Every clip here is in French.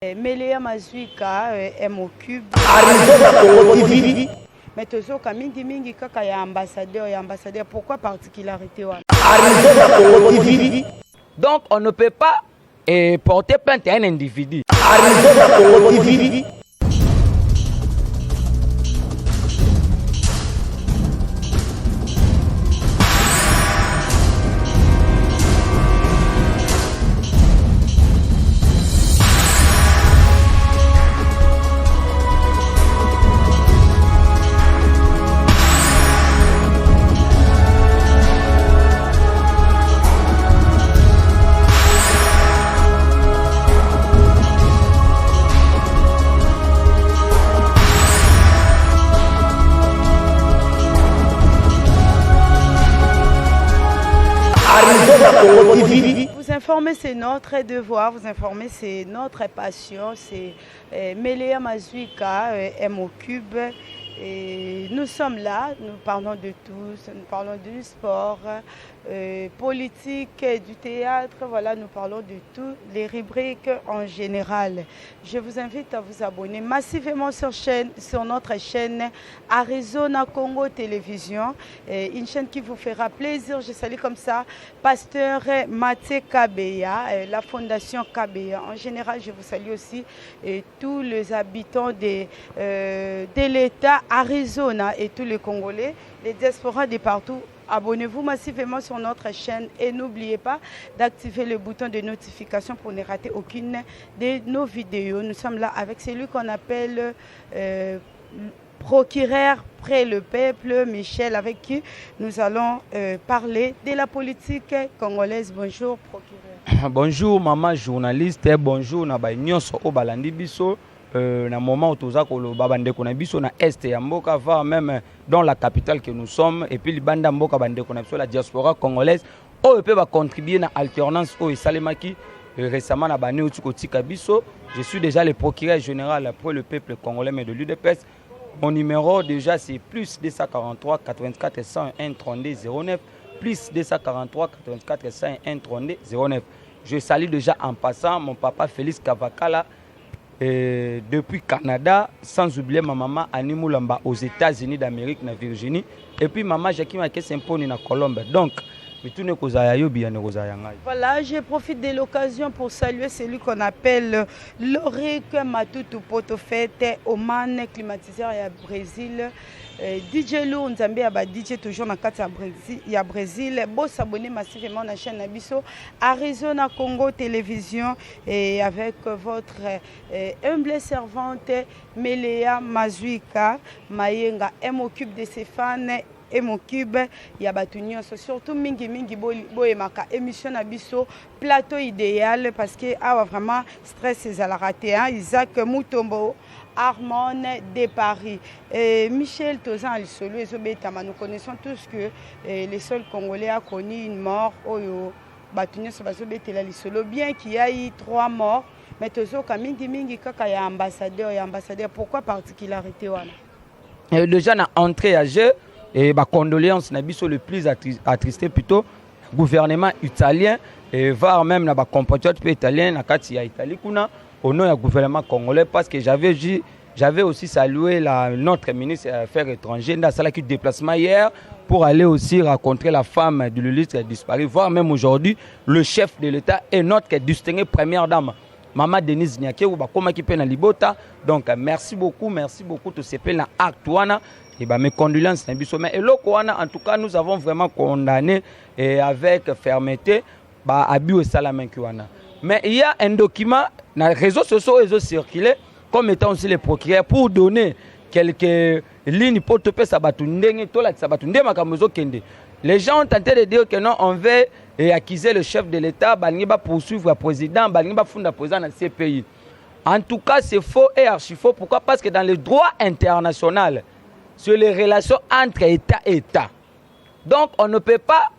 Meléa Mazuika m'occupe. Mais toujours quand mingi kaka ya ambassadeur, pourquoi particularité wana? Donc on ne peut pas porter plainte à un individu. Vous informer, c'est notre devoir, vous informer, c'est notre passion, c'est Meléa Mazuika m'occupe. Et nous sommes là, nous parlons de tous, nous parlons du sport, politique, du théâtre, voilà, nous parlons de toutes les rubriques en général. Je vous invite à vous abonner massivement sur notre chaîne Arizona Congo Télévision, une chaîne qui vous fera plaisir. Je salue comme ça Pasteur Maté Kabeya, la Fondation Kabeya. En général, je vous salue aussi tous les habitants de l'État Arizona et tous les Congolais, les diasporas de partout. Abonnez-vous massivement sur notre chaîne et n'oubliez pas d'activer le bouton de notification pour ne rater aucune de nos vidéos. Nous sommes là avec celui qu'on appelle procureur près le peuple, Michel, avec qui nous allons parler de la politique congolaise. Bonjour, procureur. Bonjour, maman journaliste. Bonjour, Naba Nyonso Obalandi Biso. Na moment où tout ça bande qu'on a biso na est ya mboka va même dans la capitale que nous sommes et puis libanda mboka bande qu'on a biso la diaspora congolaise o peut va contribuer na alternance au salemaki récemment na bane otika biso. Je suis déjà le procureur général pour le peuple congolais mais de l'UDPS. Mon numéro déjà c'est plus 243 84 101 32 09 plus 243 84 101 32 09. Je salue déjà en passant mon papa Félix Kavakala depuis Canada, sans oublier ma maman Annie Moulamba aux États-Unis d'Amérique, na Virginie, et puis maman Jackie Makesemponi na Colombe. Donc, voilà, je profite de l'occasion pour saluer celui qu'on appelle Loric Matutu Potofete, Oman, climatiseur et Brésil. DJ Lou Nzambe a DJ toujours dans le Brésil. Bon, s'abonner massivement à la chaîne Nabiso Arizona Congo Télévision et avec votre humble servante Meléa Mazuika Mayenga. Elle m'occupe de ses fans et m'occupe il y a surtout mingi boyemaka émission Nabiso plateau idéal parce que vraiment stress à la raté Isaac Mutombo Armand de Paris. Michel Tozan Alisolo et Zobetama, nous connaissons tous que les seuls Congolais a connu une mort au Batunyo Sobazobetela Lisolo, bien qu'il y a eu 3 morts, mais Tozo mingi kaka ya ambassadeur. Pourquoi particularité wana? Déjà na entrée à jeu et ma condoléance na biso le plus attristé plutôt gouvernement italien et voire même na ba compatriotes italien na kati ya Italie kuna au nom du gouvernement congolais parce que j'avais aussi salué notre ministre des Affaires étrangères dans sa déplacement hier pour aller aussi rencontrer la femme de l'illustre disparu, voire même aujourd'hui le chef de l'État et notre distinguée première dame, Maman Denise Nyake ou bakoma ki pe na libota. Donc merci beaucoup tout ce pe na acte et mes condoléances na biso mais en tout cas nous avons vraiment condamné et avec fermeté abus et salamanki wana. Mais il y a un document dans les réseaux sociaux qui ont circulé comme étant aussi les procureurs pour donner quelques lignes pour te faire les gens ont tenté de dire que non, on veut accuser le chef de l'État, poursuivre le président, fonder président dans ces pays. En tout cas, c'est faux et archi faux. Pourquoi? Parce que dans le droit international, sur les relations entre État et État, donc on ne peut pas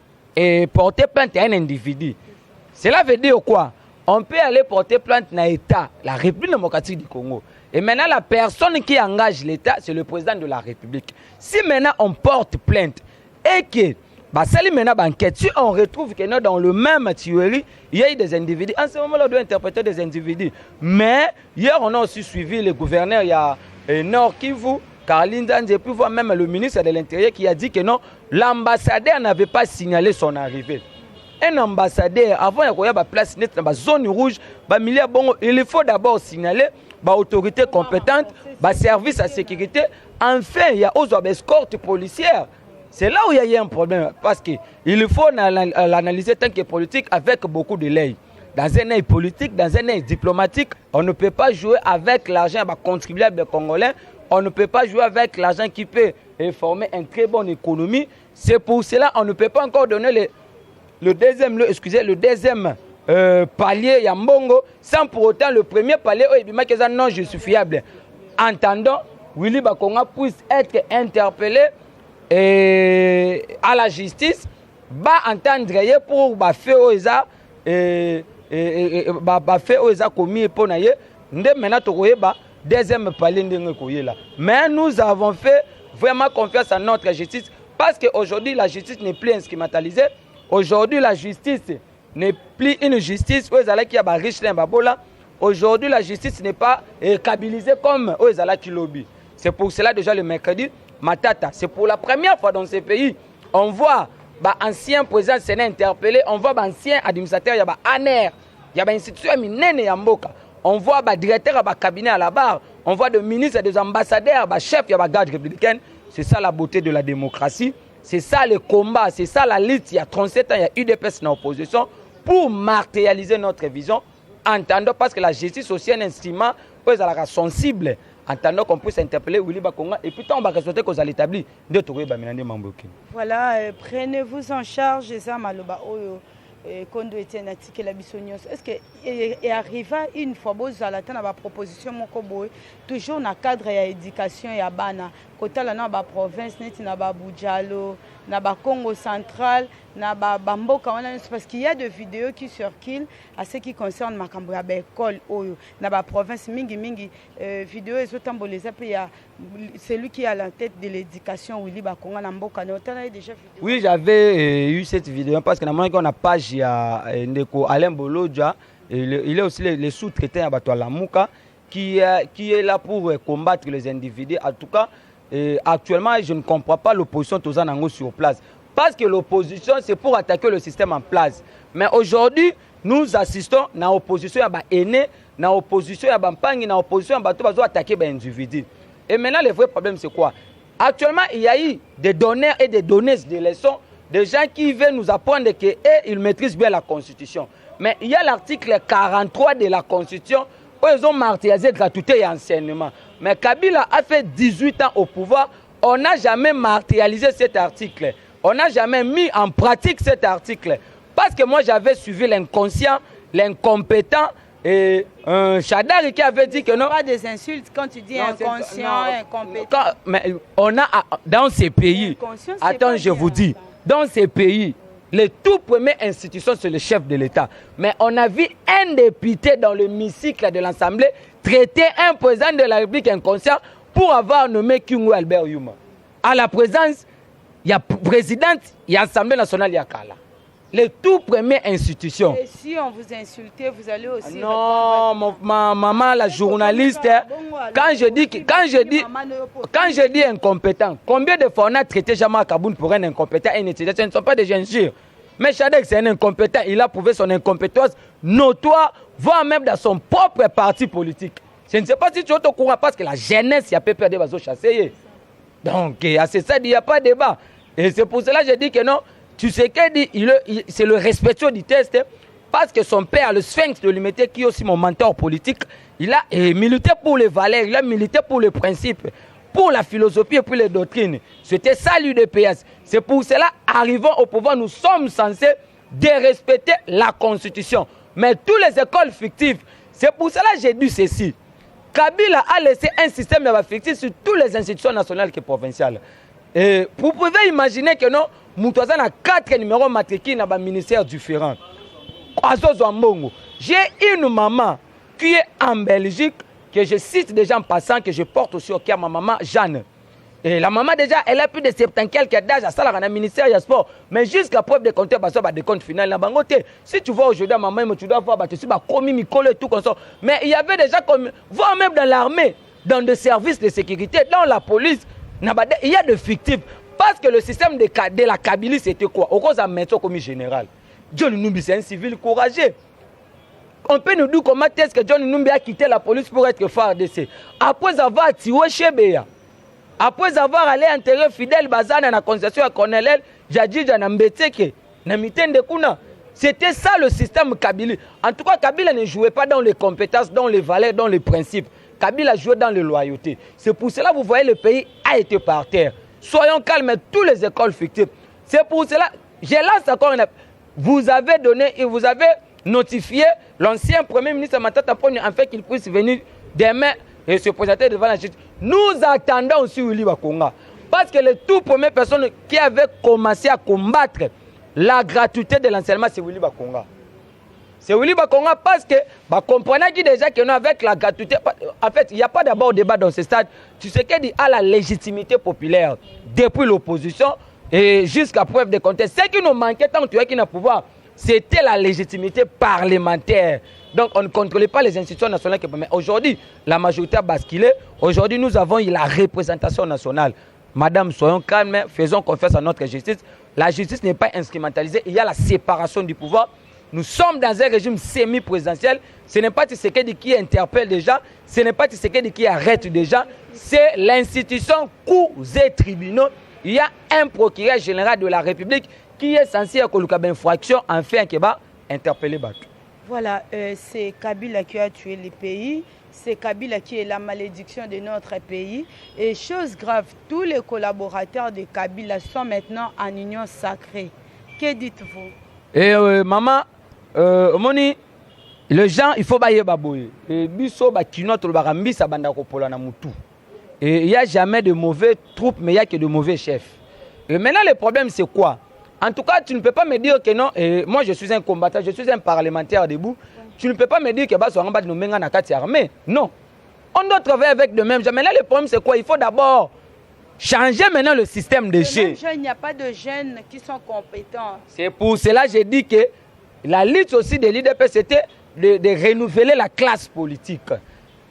porter plainte à un individu. Cela veut dire quoi? On peut aller porter plainte dans l'État, la République démocratique du Congo. Et maintenant, la personne qui engage l'État, c'est le président de la République. Si maintenant on porte plainte et que Bah, maintenant, enquête. Si on retrouve que dans le même tuerie, il y a eu des individus. En ce moment-là, on doit interpréter des individus. Mais hier, on a aussi suivi le gouverneur, il y a Nord Kivu, Caroline Danze, et puis voir même le ministre de l'Intérieur qui a dit que non, l'ambassadeur n'avait pas signalé son arrivée. Un ambassadeur, avant qu'il y ait une place nette dans la zone rouge, il faut d'abord signaler l'autorité compétente, le service à sécurité. Enfin, il y a aux escortes policières. C'est là où il y a un problème. Parce qu'il faut l'analyser tant que politique avec beaucoup de l'œil. Dans un œil politique, dans un œil diplomatique, on ne peut pas jouer avec l'argent des contribuables congolais. On ne peut pas jouer avec l'argent qui peut former une très bonne économie. C'est pour cela qu'on ne peut pas encore donner le deuxième palier à Mbongo sans pour autant le premier palier non justifiable. Entendant, Willy Bakonga puisse être interpellé à la justice, entendre pour faire commis pour naïe. Maintenant, deuxième palier là. Mais nous avons fait vraiment confiance à notre justice parce qu'aujourd'hui la justice n'est plus instrumentalisée. Aujourd'hui la justice n'est plus une justice où qui a riche babola. Aujourd'hui la justice n'est pas câbilisée comme qui lobby. C'est pour cela déjà le mercredi Matata, c'est pour la première fois dans ces pays, on voit ancien président Sénat interpellé, on voit ancien administrateur, il y a ANER, il y a institution minene ya mboka. On voit directeur de cabinet à la barre, on voit des ministres, des ambassadeurs, chefs, il y a garde républicaine. C'est ça la beauté de la démocratie, c'est ça le combat, c'est ça la lutte. Il y a 37 ans, il y a UDPS dans l'opposition pour matérialiser notre vision, entendant parce que la justice aussi est un instrument où elle est sensible, entendant qu'on puisse interpeller Willy Bakonga et puis on va résulter qu'on a l'établi de trouver Bamenande Mamboki. Voilà, prenez-vous en charge ça maloba oyo. Kondo Etienne Atike la Bissonios. Est-ce qu'il arrive une fois vous à la proposition toujours dans le cadre de l'éducation et bana côté là dans la province net na ba Boudjalo na ba Congo central na ba Bamboka parce qu'il y a des vidéos qui circulent à ce qui concerne makambo ya école oyo na ba province mingi vidéo ezotamboleza pe ya celui qui est à la tête de l'éducation Willy Bakonga na mboka na otala déjà vidéo. Oui, j'avais eu cette vidéo parce que na qu'on a page ya Ndeko Alain Bolodja, il est aussi le sous-traitant à Bato Lamuka qui est là pour combattre les individus. En tout cas, actuellement, je ne comprends pas l'opposition Tozanango sur place. Parce que l'opposition, c'est pour attaquer le système en place. Mais aujourd'hui, nous assistons à l'opposition à l'aîné, à l'opposition à Bampangi, à l'opposition à Bato Bazo attaquer les individus. Et maintenant, le vrai problème, c'est quoi? Actuellement, il y a eu des donneurs et des donneuses de leçons, des gens qui veulent nous apprendre qu'ils maîtrisent bien la Constitution. Mais il y a l'article 43 de la Constitution où ils ont martyrisé gratuité et enseignement. Mais Kabila a fait 18 ans au pouvoir. On n'a jamais martyrisé cet article. On n'a jamais mis en pratique cet article. Parce que moi, j'avais suivi l'inconscient, l'incompétent et un Chadari qui avait dit que non. Pas des insultes quand tu dis non, inconscient, incompétent. Mais on a dans ces pays, attends, je vous dis, dans ces pays, les tout premières institutions, c'est le chef de l'État. Mais on a vu un député dans l'hémicycle de l'Assemblée traiter un président de la République inconscient pour avoir nommé Kingu Albert Yuma. À la présence, il y a présidente, il y a Assemblée nationale, il y a Kala. Les tout premières institutions. Et si on vous insulte, vous allez aussi... Non, ma maman, la journaliste, quand je dis incompétent, combien de fois on a traité Jama Kaboun pour un incompétent et un étudiant? Ce ne sont pas des injures. Mais Chadek, c'est un incompétent. Il a prouvé son incompétence notoire, voire même dans son propre parti politique. Je ne sais pas si tu es au courant parce que la jeunesse, il y a peu de vasos chassés. Donc, à ce stade, il n'y a pas de débat. Et c'est pour cela que je dis que non. Tu sais qu'il dit, c'est le respectueux du test, parce que son père, le Sphinx de l'Humanité, qui est aussi mon mentor politique, il a milité pour les valeurs, il a milité pour les principes, pour la philosophie et pour les doctrines. C'était ça l'UDPS. C'est pour cela, arrivant au pouvoir, nous sommes censés de respecter la Constitution. Mais toutes les écoles fictives, c'est pour cela que j'ai dit ceci. Kabila a laissé un système fictif sur toutes les institutions nationales et provinciales. Et vous pouvez imaginer que non, Moutouazan a 4 numéros matriculés dans des ministères différents. J'ai une maman qui est en Belgique, que je cite déjà en passant, que je porte aussi au cœur, ma maman Jeanne. Et la maman déjà, elle a plus de 70 quelques d'âge à ça dans le ministère du sport. Mais jusqu'à preuve de compte, parce que des comptes finaux, si tu vois aujourd'hui maman, tu dois voir, tu sais, commis Mikolo et tout comme ça. Mais il y avait déjà comme, voire même dans l'armée, dans des services de sécurité, dans la police, il y a des fictifs. Parce que le système de la Kabylie, c'était quoi? Au cause d'un médecin comme général. John Numbi, c'est un civil courageux. On peut nous dire comment est-ce que John Numbi a quitté la police pour être FARDC. Après avoir tué Chebea. Après avoir allé enterrer Fidel Bazana dans la concession à Cornelel, Jadjidja Nambeteke, Namitende Kuna. C'était ça le système Kabylie. En tout cas, Kabila ne jouait pas dans les compétences, dans les valeurs, dans les principes. Kabila jouait dans les loyautés. C'est pour cela que vous voyez le pays a été par terre. Soyons calmes, toutes les écoles fictives. C'est pour cela, je lance encore une... Vous avez donné et vous avez notifié l'ancien Premier ministre Matata Ponyo en fait qu'il puisse venir demain et se présenter devant la justice. Nous attendons aussi Willy Bakonga. Parce que les toutes premières personnes qui avaient commencé à combattre la gratuité de l'enseignement, c'est Willy Bakonga. C'est Willy Bakonga parce que comprenez déjà que nous, avec la gratuité, en fait, il n'y a pas d'abord débat dans ce stade. Tu sais qu'il y a la légitimité populaire depuis l'opposition et jusqu'à preuve de contexte. Ce qui nous manquait tant que tu es qui n'a pouvoir, c'était la légitimité parlementaire. Donc on ne contrôlait pas les institutions nationales. Mais aujourd'hui, la majorité a basculé. Aujourd'hui, nous avons eu la représentation nationale. Madame, soyons calmes, faisons confiance à notre justice. La justice n'est pas instrumentalisée. Il y a la séparation du pouvoir. Nous sommes dans un régime semi-présidentiel. Ce n'est pas Tshisekedi qui interpelle déjà. Ce n'est pas Tshisekedi qui arrête déjà. C'est l'institution cours et tribunaux. Il y a un procureur général de la République qui est censé avoir une infraction enfin qui va interpeller Batou. Voilà, c'est Kabila qui a tué le pays. C'est Kabila qui est la malédiction de notre pays. Et chose grave, tous les collaborateurs de Kabila sont maintenant en union sacrée. Que dites-vous? Et maman, moni, les gens, il faut bailler baboye. Et biso ba kinoto le barambi sa banda kopola na mutu. Et il n'y a jamais de mauvais troupes, mais il n'y a que de mauvais chefs. Et maintenant, le problème, c'est quoi? En tout cas, tu ne peux pas me dire que non. Et moi, je suis un combattant, je suis un parlementaire debout. Tu ne peux pas me dire que bah, on va nous mettre dans la armée. Non. On doit travailler avec de même. Mais là, le problème, c'est quoi? Il faut d'abord changer maintenant le système de jeu. Il n'y a pas de jeunes qui sont compétents. C'est pour cela que j'ai dit que la lutte aussi de l'IDP, c'était de renouveler la classe politique.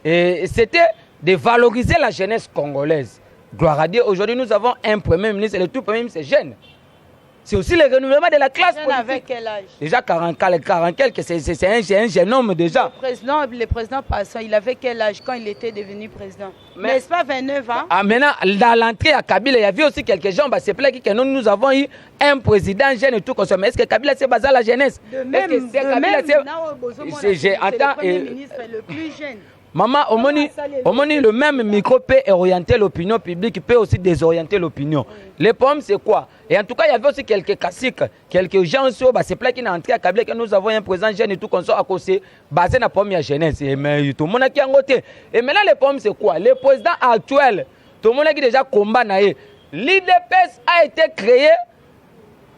Et c'était de valoriser la jeunesse congolaise. Gloire à Dieu, aujourd'hui nous avons un premier ministre et le tout premier ministre c'est jeune. C'est aussi le renouvellement de la classe politique. Avec quel âge? Déjà 40 quelques, c'est un jeune homme déjà. Le président passant, il avait quel âge quand il était devenu président? N'est-ce pas 29 ans? Ah, maintenant, dans l'entrée à Kabila, il y avait aussi quelques gens, c'est plein que nous avons eu un président jeune et tout comme ça. Mais est-ce que Kabila s'est basé à la jeunesse? De même, c'est le premier ministre le plus jeune. Maman, le même micro peut orienter l'opinion publique, peut aussi désorienter l'opinion. Le problème, c'est quoi? Et en tout cas, il y avait aussi quelques classiques, quelques gens, c'est plein qui sont entrés à Kabila, que nous avons un président jeune et tout comme ça, à cause basé sur la première jeunesse. Mais tout le monde qui a voté. Et maintenant, le problème, c'est quoi? Le président actuel, tout le monde qui déjà combat, l'IDPS a été créé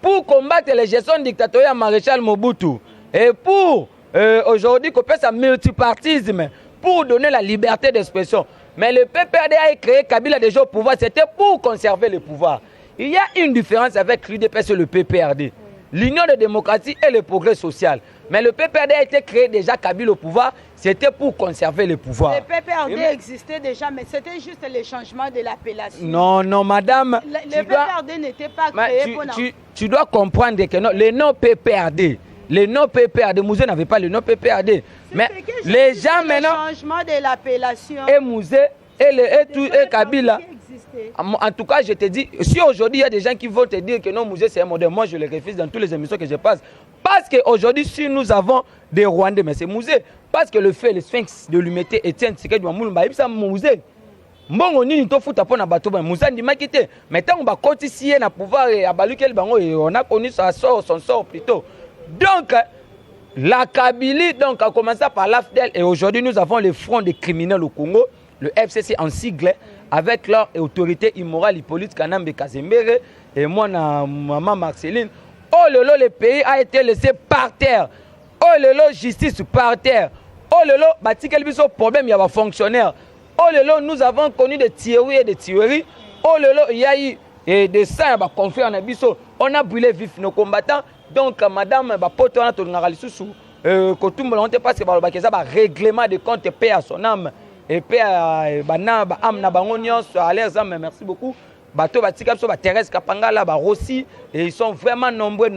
pour combattre les gestions dictatoriales maréchal Mobutu. Et pour aujourd'hui, qu'on peut ça multipartisme, pour donner la liberté d'expression. Mais le PPRD a créé Kabila déjà au pouvoir, c'était pour conserver le pouvoir. Il y a une différence avec l'UDPS et le PPRD. L'Union de démocratie et le progrès social. Mais le PPRD a été créé déjà Kabila au pouvoir, c'était pour conserver le pouvoir. Le PPRD existait déjà, mais c'était juste le changement de l'appellation. Non, madame. Le PPRD n'était pas créé pour... Tu dois comprendre que non, le nom PPRD, le nom PPRD, Mouzé n'avait pas le nom PPRD. Mais les gens maintenant... Le changement de l'appellation. Et Mouzé, et Kabila. En tout cas, je te dis, si aujourd'hui il y a des gens qui vont te dire que non, Mouzé c'est un modèle, moi je le refuse dans toutes les émissions que je passe. Parce qu'aujourd'hui, si nous avons des Rwandais, mais c'est Mouzé. Parce que le fait, le sphinx de l'humité, Etienne Tshisekedi Moulumba, c'est Mouzé. Mbongo nini to futa pona bato ba Mouzandi makite. Mais tant on va continuer na pouvoir et à balukel bango et on a connu son sort plutôt. Donc la Kabylie donc a commencé par l'AFDEL et aujourd'hui nous avons le front des criminels au Congo, le FCC en sigle avec leur autorité immorale Hippolyte Kanambe Kazembere et moi na maman Marceline. Oh lolo, le pays a été laissé par terre. Oh lolo, justice par terre. Oh lolo, batikel biso problème il y a des fonctionnaires. Oh lolo, nous avons connu des tueries et des tueries. Oh lolo, il y a eu des sangs, confrères en abisso. On a brûlé vif nos combattants. Donc, madame, pote, on a tout le monde. Parce que le règlement de compte paix à son âme. Et paix à âme, merci beaucoup. Bateau Batika, Thérèse Kapangala, Rossi, et ils sont vraiment nombreux,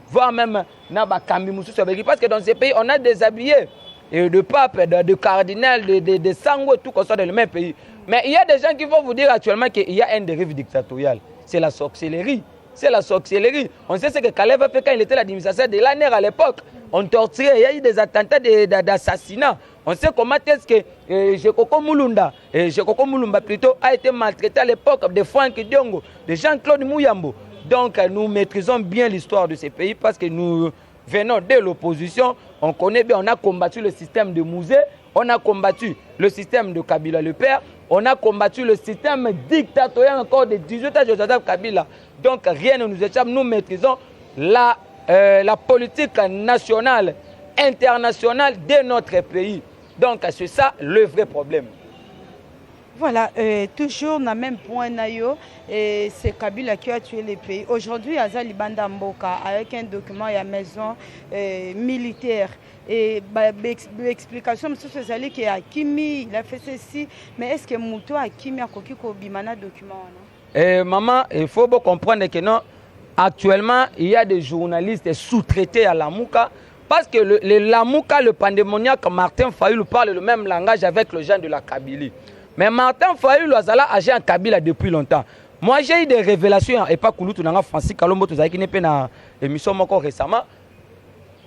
voire même Nabakambi Moussou. Parce que dans ces pays, on a des habillés de papes, de cardinals, de sangoues, tout comme ça dans le même pays. Mais il y a des gens qui vont vous dire actuellement qu'il y a une dérive dictatoriale. C'est la sorcellerie. C'est la sorcellerie. On sait ce que Kalev a fait quand il était l'administrateur de l'ANR à l'époque. On torturait, il y a eu des attentats d'assassinat. On sait comment est-ce que Jekoko Mulumba plutôt a été maltraité à l'époque de Franck Diongo, de Jean-Claude Mouyambo. Donc nous maîtrisons bien l'histoire de ces pays parce que nous venons de l'opposition. On connaît bien, on a combattu le système de Mouzé, on a combattu le système de Kabila le père, on a combattu le système dictatorial encore de 18 ans de Joseph Kabila. Donc rien ne nous échappe, nous maîtrisons la politique nationale, internationale de notre pays. Donc c'est ça le vrai problème. Voilà, toujours dans le même point, c'est Kabila qui a tué les pays. Aujourd'hui, Azali Banda Mboka, avec un document à la maison militaire. Et l'explication, c'est Azali qui a Kimi, il a fait ceci. Mais est-ce que Mouto a Kimi a Kokiko Bimana document? Maman, il faut comprendre que non, actuellement, il y a des journalistes sous-traités à la Mouka. Parce que le Lamouka, le pandémoniaque Martin Fayulu parle le même langage avec le gens de la Kabylie. Mais Martin Fayulu a agi en Kabila depuis longtemps. Moi, j'ai eu des révélations, et pas Kouloutou, Francis Kalombo, qui n'est pas dans l'émission encore récemment,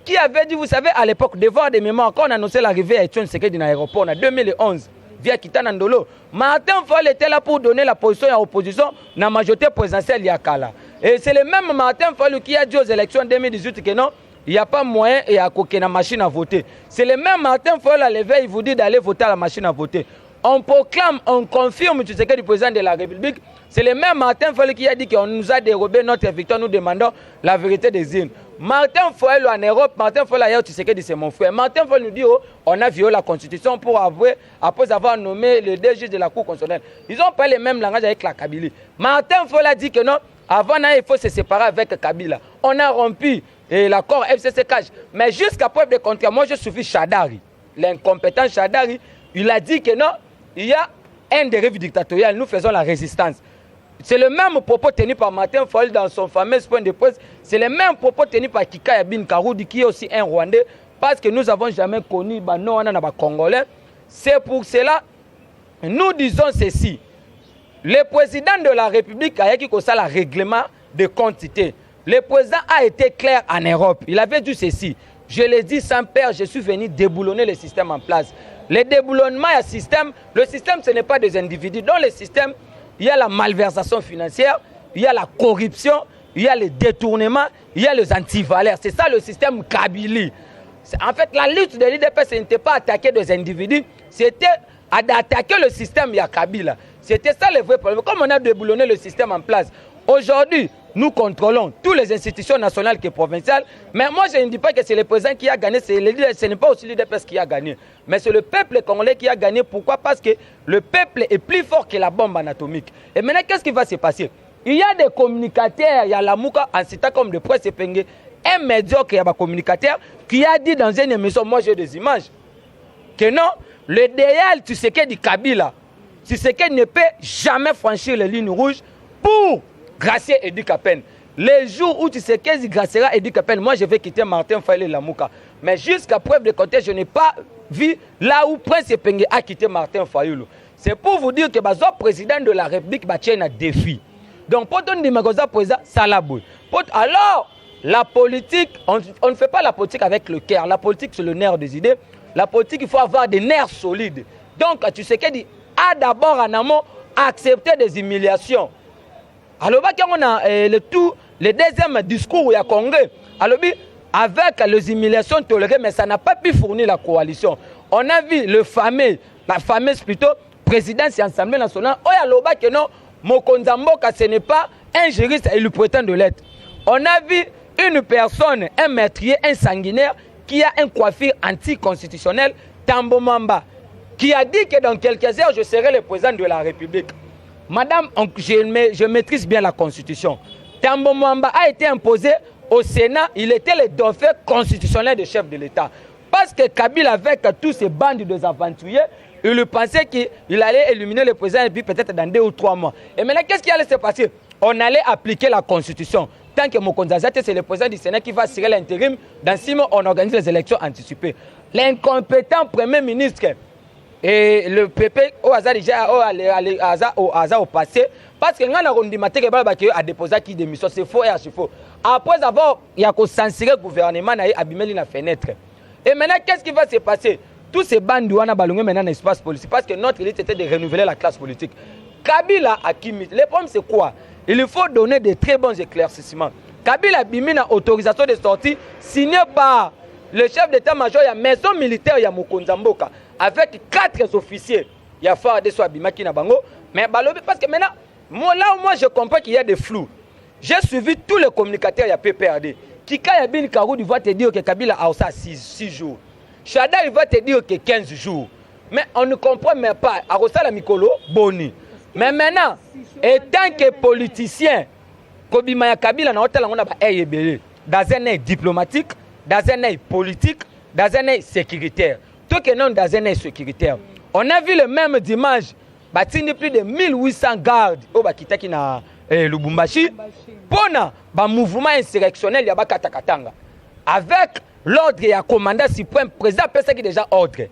qui avait dit, vous savez, à l'époque, devoir des mémoires, quand on a annoncé l'arrivée à Etienne Sekedi dans l'aéroport en 2011, via Kitana Ndolo, Martin Fayulu était là pour donner la position à l'opposition dans la majorité présidentielle Yakala. Et c'est le même Martin Fayulu qui a dit aux élections 2018 que non, il n'y a pas moyen et à coquer la machine à voter. C'est le même Martin Fayulu à lever, il vous dit d'aller voter à la machine à voter. On proclame, on confirme tu sais que du président de la République. C'est le même Martin Fayulu qui a dit qu'on nous a dérobé notre victoire, nous demandons la vérité des urnes. Martin Fayulu en Europe, Martin Fayulu ailleurs, tu sais que c'est mon frère. Martin Fayulu nous dit oh, on a violé la Constitution pour avouer, après avoir nommé le deux juges de la Cour constitutionnelle. Ils n'ont pas le même langage avec la Kabylie. Martin Fayulu a dit que non, avant il faut se séparer avec Kabila. On a rompu l'accord FCC-CAJ. Mais jusqu'à preuve de contraire, moi je suis Chadari, l'incompétent Chadari, il a dit que non, il y a un dérive dictatorial, nous faisons la résistance. C'est le même propos tenu par Martin Fayulu dans son fameux point de presse. C'est le même propos tenu par Kikaya Bin Karoudi, qui est aussi un Rwandais, parce que nous n'avons jamais connu les Congolais. C'est pour cela, nous disons ceci. Le président de la République a dit que ça le règlement de quantité. Le président a été clair en Europe. Il avait dit ceci. Je l'ai dit sans peur, je suis venu déboulonner le système en place. Le déboulonnement du système, le système ce n'est pas des individus. Dans le système, il y a la malversation financière, il y a la corruption, il y a le détournement, il y a les antivaleurs. C'est ça le système Kabylie. En fait, la lutte de l'IDP, ce n'était pas attaquer des individus, c'était d'attaquer le système Kabila. C'était ça le vrai problème. Comme on a déboulonné le système en place, aujourd'hui, nous contrôlons toutes les institutions nationales et provinciales. Mais moi, je ne dis pas que c'est le président qui a gagné, ce n'est pas aussi l'UDPS qui a gagné. Mais c'est le peuple congolais qui a gagné. Pourquoi? Parce que le peuple est plus fort que la bombe atomique. Et maintenant, qu'est-ce qui va se passer? Il y a des communicateurs, il y a la Mouka, en citant comme de presse épinglé, un médiocre, il y a un communicateur qui a dit dans une émission, moi j'ai des images, que non, le déal, tu sais que du Kabila, tu sais qu'il ne peut jamais franchir les lignes rouges pour gracier Edi Kapen. Les jours où tu sais qu'il graciera Edi Kapen, moi je vais quitter Martin Fayulu Lamouka. Mais jusqu'à preuve de compter, je n'ai pas vu là où Prince Epenge a quitté Martin Fayulu. C'est pour vous dire que le président de la République tient un défi. Donc, pour ton démagogie président, ça la boule. Alors, la politique, on ne fait pas la politique avec le cœur. La politique, c'est le nerf des idées. La politique, il faut avoir des nerfs solides. Donc, tu sais qu'il a d'abord en amont accepté des humiliations. Alors, on a le deuxième discours où il y a Congrès. Alors, avec les humiliations tolérées, mais ça n'a pas pu fournir la coalition. On a vu la fameuse plutôt présidence et Assemblée nationale. Oh, il y a que non, Mokonza Mboka, ce n'est pas un juriste, il prétend de l'être. On a vu une personne, un meurtrier, un sanguinaire, qui a un coiffure anticonstitutionnelle, Tambo Mamba, qui a dit que dans quelques heures, je serai le président de la République. Madame, je maîtrise bien la Constitution. Tambo Mwamba a été imposé au Sénat, il était le dauphin constitutionnel du chef de l'État. Parce que Kabila, avec tous ces bandes de aventuriers, il pensait qu'il allait éliminer le président et puis peut-être dans 2 ou 3 mois. Et maintenant, qu'est-ce qui allait se passer? On allait appliquer la Constitution. Tant que Mokonzazate, c'est le président du Sénat qui va assurer l'intérim. Dans 6 mois, on organise les élections anticipées. L'incompétent Premier ministre et le PP au hasard déjà au hasard au passé, parce que nous a déposé qui démission, c'est faux et archi-faux. Après avoir censuré le gouvernement, il a abîmé la fenêtre. Et maintenant, qu'est-ce qui va se passer? Tous ces bandes douanes ballonné maintenant dans l'espace politique, parce que notre élite était de renouveler la classe politique. Kabila a Kimi. Le problème c'est quoi? Il faut donner de très bons éclaircissements. Kabila Bimi a autorisation de sortie signée par le chef d'état-major de la maison militaire de Mokonzamboka avec 4 officiers. Il y a Farde Swabima qui n'a bango. Mais parce que maintenant, là où moi je comprends qu'il y a des flous. J'ai suivi tous les communicateurs de la PPRD. Kika Yabin Karou va te dire que Kabila a ça 6 jours. Chada il va te dire que 15 jours. Mais on ne comprend même pas. Arosa la Mikolo, Boni. Mais maintenant, étant que politicien, Kobimaya Kabila n'a pas dans un œil diplomatique, dans un œil politique, dans un œil sécuritaire. Tout que non dans un œil sécuritaire. On a vu le même dimanche, plus de 1800 gardes au Bakitaki na Lubumbashi pour un mouvement insurrectionnel ya Bakatakatanga. Avec l'ordre et le commandant suprême, président Pessa qui déjà ordre.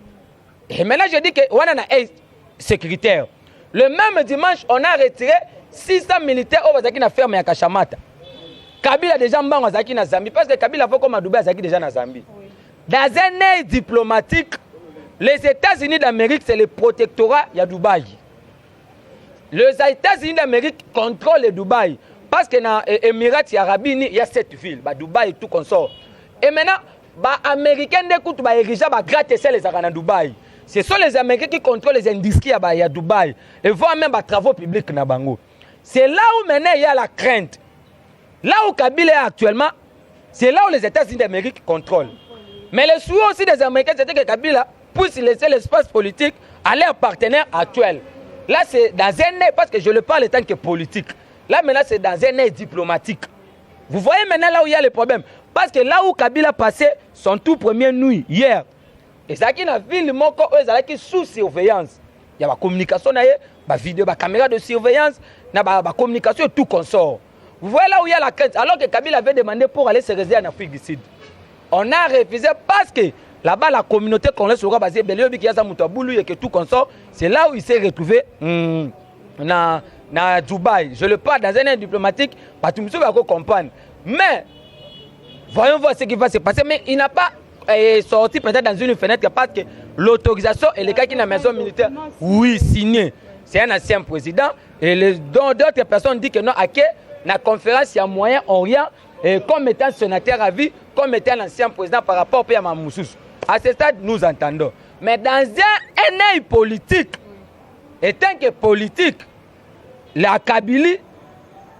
Et maintenant je dis que on a un œil sécuritaire. Le même dimanche, on a retiré 600 militaires au Bazaki na ferme ya Kashamata. Kabila déjà mbango Zaki na Zambie parce que Kabila faut comme Adoubé Zaki déjà na Zambie. Dans un œil diplomatique, les États-Unis d'Amérique c'est le protectorat ya Dubaï. Les États-Unis d'Amérique contrôlent le Dubaï parce que dans les Émirats arabes il y a 7 villes, Dubaï tout consort. Et maintenant, les Américains d'écoute ba érigea ba gratte-ciel les arana Dubaï. Ce sont les Américains qui contrôlent les industries à Dubaï et voient même les travaux publics na bango. C'est là où maintenant il y a la crainte. Là où Kabila est actuellement, c'est là où les États-Unis d'Amérique contrôlent. Mais le souhait aussi des Américains, c'était que Kabila puisse laisser l'espace politique à leurs partenaires actuels. Là, c'est dans un œil, parce que je le parle en tant que politique. Là, maintenant, c'est dans un œil diplomatique. Vous voyez maintenant là où il y a le problème. Parce que là où Kabila passait son tout premier nuit, hier, et ça qui n'a vu le moko, eux, sous surveillance. Il y a la communication, la vidéo, la caméra de surveillance, la communication et tout consort. Vous voyez là où il y a la crainte. Alors que Kabila avait demandé pour aller se résider en Afrique du Sud. On a refusé parce que là-bas, la communauté congolaise sera basée, et que tout consort, c'est là où il s'est retrouvé dans Dubaï. Je le parle dans un air diplomatique, parce que tout le monde va comprendre. Mais, voyons voir ce qui va se passer. Mais il n'a pas sorti peut-être dans une fenêtre parce que l'autorisation et les cas qui dans la maison militaire, oui, signé. C'est un ancien président. Et d'autres personnes disent que non, à la conférence, il y a Moyen-Orient, comme étant sénateur à vie, comme étant l'ancien président par rapport à Mamoussous. À ce stade, nous entendons. Mais dans un œil politique, étant que politique, la Kabylie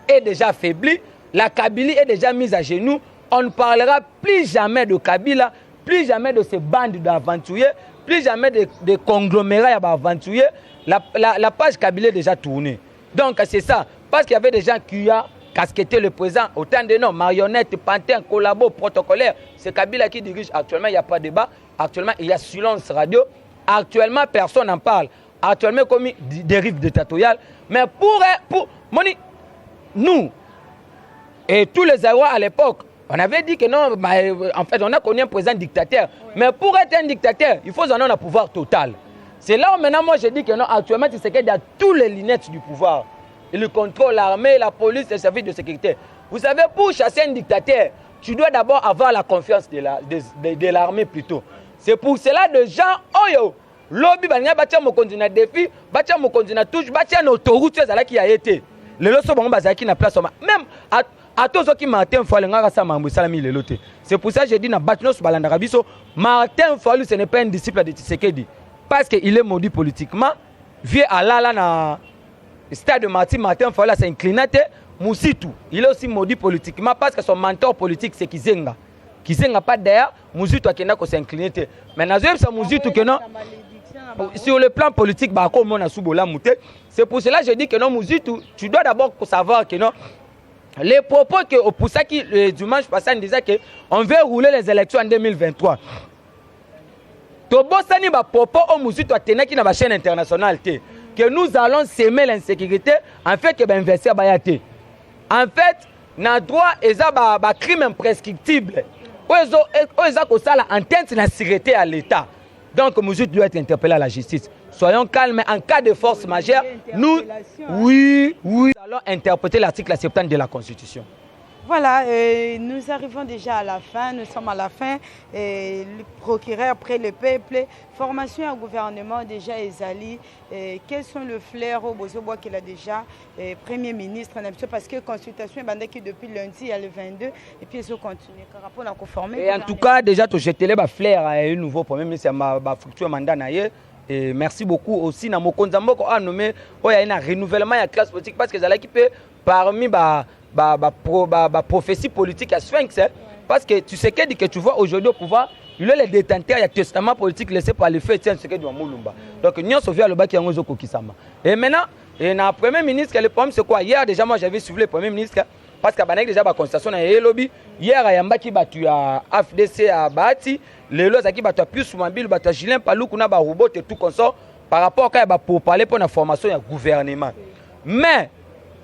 est déjà affaiblie, la Kabylie est déjà mise à genoux. On ne parlera plus jamais de Kabila, plus jamais de ces bandes d'aventuriers, plus jamais de conglomérats d'aventuriers. La page Kabylie est déjà tournée. Donc c'est ça. Parce qu'il y avait des gens qui ont casquetté le président, autant de noms, marionnettes, pantins, collabos, protocolaires. C'est Kabila qui dirige actuellement, il n'y a pas de débat. Actuellement, il y a silence radio. Actuellement, personne n'en parle. Actuellement, comme une dérive dictatoriale. Mais pour nous, et tous les Aïwa à l'époque, on avait dit que non, en fait, on a connu un président dictateur. Mais pour être un dictateur, il faut en avoir un pouvoir total. C'est là où maintenant, moi, je dis que non, actuellement, c'est qu'il y a tous les lunettes du pouvoir. Il contrôle l'armée, la police, les services de sécurité. Vous savez, pour chasser un dictateur, tu dois d'abord avoir la confiance de l'armée plutôt. C'est pour cela que les gens, oh lobby, batia mo continue défi, batia mo continue touche, batia une autoroute qui a été. Les lots sont qui na place. Même à tous ceux qui Martin Fayulu ngaka sa mambo salami le loté. C'est pour ça que je dis na batino sur balanda rabiso, Martin Fayulu ce n'est pas un disciple de Tshisekedi parce qu'il est maudit politiquement. Vieux Alala na stade de Martin Fayulu s'est incliné. Moussitou, il est aussi maudit politiquement parce que son mentor politique c'est Kizenga. Kizenga pas d'ailleurs, Moussitou a s'est incliné. Mais Nazoueb c'est Moussitou que non. sur le plan politique, bah, comme on a soubola mouté. C'est pour cela que je dis que non, Mouzitu, tu dois d'abord savoir que non. Les propos que au Poussaki le dimanche passé disait qu'on veut rouler les élections en 2023. Tobosani ba propos au Mouzitu a tenu qui na chaîne internationale que nous allons s'aimer l'insécurité en fait que ben investir bayate. En fait, na droit eza ba crime imprescriptible. Oza ko sala entente na sécurité à l'État. Donc Mouzitu doit être interpellé à la justice. Soyons calmes, en cas de force majeure, nous allons interpréter l'article 70 de la Constitution. Voilà, nous arrivons déjà à la fin, nous sommes à la fin. Le procureur près le peuple, formation au gouvernement déjà Ezali. Quels sont les flairs au Bozobois qu'il a déjà Premier ministre, parce que la consultation est depuis lundi, il y a le 22, et puis ils ont continué. Et en tout cas, déjà, tu jeté les flairs à un nouveau Premier ministre, ma fructueux mandat. Et merci beaucoup aussi à Mokonzamboko a nommé il y a un renouvellement de la classe politique parce que ça peut parmi prophétie politique à Sphinx parce que tu sais que tu vois aujourd'hui au pouvoir il y a les détenteurs il y a testament politique laissé par le fait tiens ce que du Moulumba donc Nyon Sofia le baki yango zoko kisama et maintenant et na premier ministre le problème c'est quoi hier déjà moi j'avais suivi le premier ministre parce que banek déjà ba constatation na lobby hier ayambaki batu ya FDC à Bati les lois qui battent plus souvent bill battent Julien Palou kuna ba robot et tout comme ça par rapport à pour parler pour la formation du gouvernement mais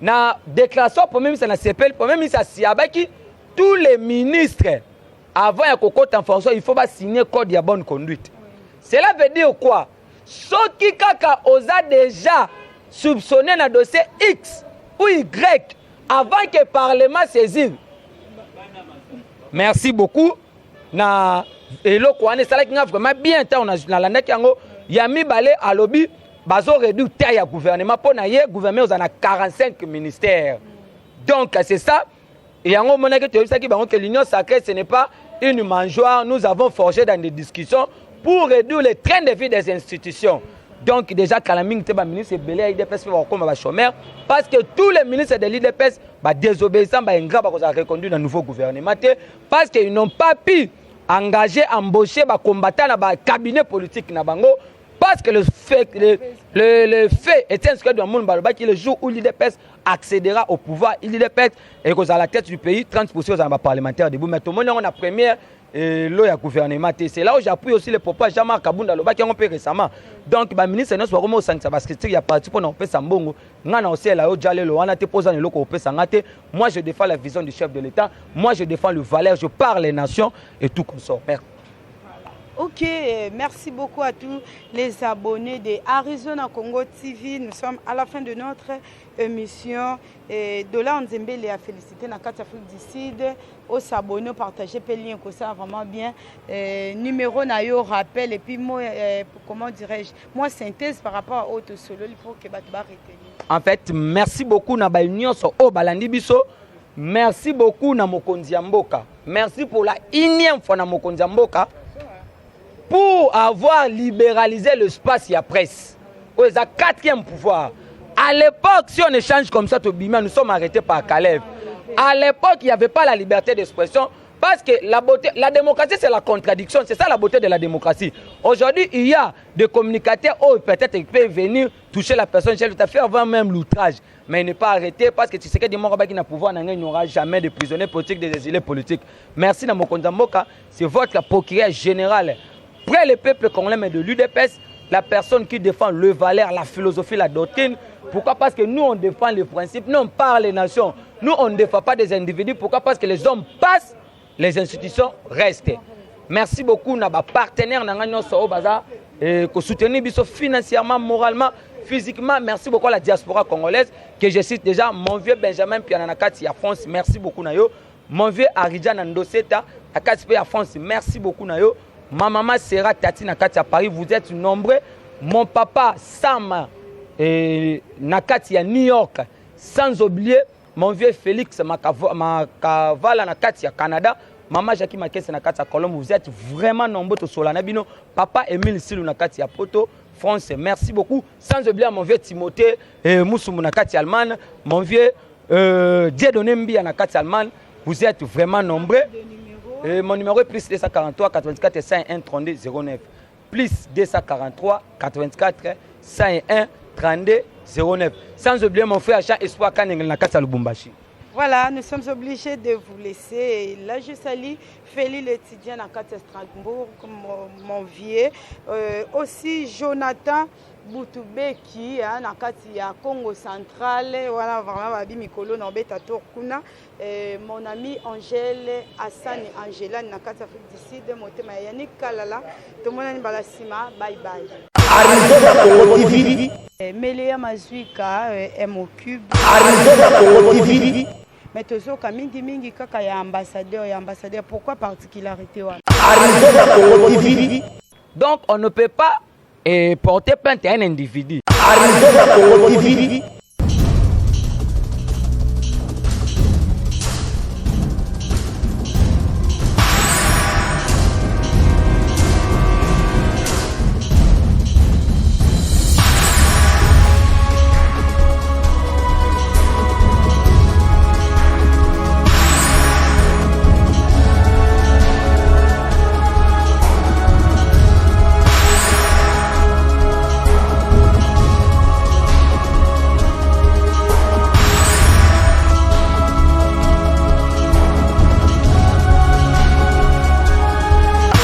na déclaration premier ministre na CPL premier ministre Siabaki tous les ministres avant ya kokota en fonction il faut pas signer code de bonne conduite cela veut dire quoi ceux qui kaka osa déjà soupçonné na dossier X ou Y avant que le Parlement saisisse. Merci beaucoup. Na eloko ane sala kinga vraiment bien tant na landa kiango ya mibale à lobby bazo réduire taille à gouvernement pour na ye gouvernement on a 45 ministères. Donc c'est ça et yango mona que tu sais que l'union sacrée ce n'est pas une mangeoire, nous avons forgé dans des discussions pour réduire le train de vie des institutions. Donc déjà Kalaming Teba ministre Belé IDPS comme chômeur parce que tous les ministres de l'IDPS désobéissant ingrats reconduit dans le nouveau gouvernement parce qu'ils n'ont pas pu engager embaucher combattants dans le cabinet politique na bango parce que le fait est inscrit dans le monde qui le jour où l'IDPS accédera au pouvoir l'IDPS et à la tête du pays 30% aux parlementaires debout mais tout le monde on a première et le gouvernement c'est là où j'appuie aussi les propos Jean-Marc Kabunda qui ont fait récemment donc le ministre nous sommes au ça parce que il y a parti pour nous faire sambongo ngana aussi là où j'allais le on a te posé le loko au sangate moi je défends la vision du chef de l'État moi je défends le valeur je parle les nations et tout comme ça. Merci. Ok, merci beaucoup à tous les abonnés de Arizona Congo TV. Nous sommes à la fin de notre émission. Dola Nzembele a félicité dans 4 Afrique du Sud. Aux abonnés, partagez le lien, ça vraiment bien. Numéro Nayo rappel et puis moi, comment dirais-je, moi synthèse par rapport à Auto Solo, il faut que Batba retenir. En fait, merci beaucoup na ba union so o balandi biso. Merci beaucoup na Mokonzi Mboka. Merci pour la énième fois na Mokonzi Mboka. Pour avoir libéralisé l'espace, il y a presse. Au 4e pouvoir. À l'époque, si on échange comme ça, nous sommes arrêtés par Kalev. À l'époque, il n'y avait pas la liberté d'expression. Parce que la démocratie, c'est la contradiction. C'est ça la beauté de la démocratie. Aujourd'hui, il y a des communicateurs où peut-être ils peuvent venir toucher la personne. J'ai tout à fait avant même l'outrage. Mais il n'est pas arrêté parce que tu sais que des morts qui n'ont pouvoir, il n'y aura jamais de prisonniers politiques, des exilés politiques. Merci Namokonda Mboka. C'est votre procureur général. Près le peuple congolais mais de l'UDPS, la personne qui défend le valeur, la philosophie, la doctrine. Pourquoi? Parce que nous on défend les principes, nous on parle les nations. Nous on ne défend pas des individus. Pourquoi? Parce que les hommes passent, les institutions restent. Merci beaucoup à nos partenaires au Baza et qui soutenir financièrement, moralement, physiquement. Merci beaucoup à la diaspora congolaise que je cite déjà mon vieux Benjamin Piananakati à France. Merci beaucoup Nayo. Mon vieux Aridjan Ndoseta à Katspe à France. Merci beaucoup Nayo. Ma maman Sera Tati Nakati à Paris, vous êtes nombreux. Mon papa Sam Nakati à New York. Sans oublier mon vieux Félix Makavala Nakati à Canada. Maman Jackie Makese Nakati à Colombe, vous êtes vraiment nombreux sur la Nabino. Papa Emile Silou Nakati à Poto, France, merci beaucoup. Sans oublier mon vieux Timothée Moussoumou Nakati Allemagne. Mon vieux Diedonembi Nakati Allemagne, vous êtes vraiment nombreux. Mon numéro est plus 243 84 101 32 09. plus 243 84 101 32 09. Sans oublier mon frère Jean Espoir Kanengel na kati ya Lubumbashi. Voilà, nous sommes obligés de vous laisser. Et là, je salue Félix l'étudiant à Strasbourg, mon vieux. Aussi Jonathan Boutubeki, à Congo central. Voilà, vraiment, Mikolo, Norbeta Torkuna. Mon ami Angèle Hassani Angela, à Afrique du Sud, Motema Yannick Kalala. Tout le monde est bye bye. Arrivé à Congo TV. Meléa Mazuika, MO Cube. Arrivé à Congo TV. Mais tozoka mingi kaka ya ambassadeur. Pourquoi particularité wana? Arrivé à Congo TV. Donc on ne peut pas porter plainte à un individu. Arrivé à Congo TV.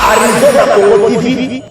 Arrivé à Congo TV.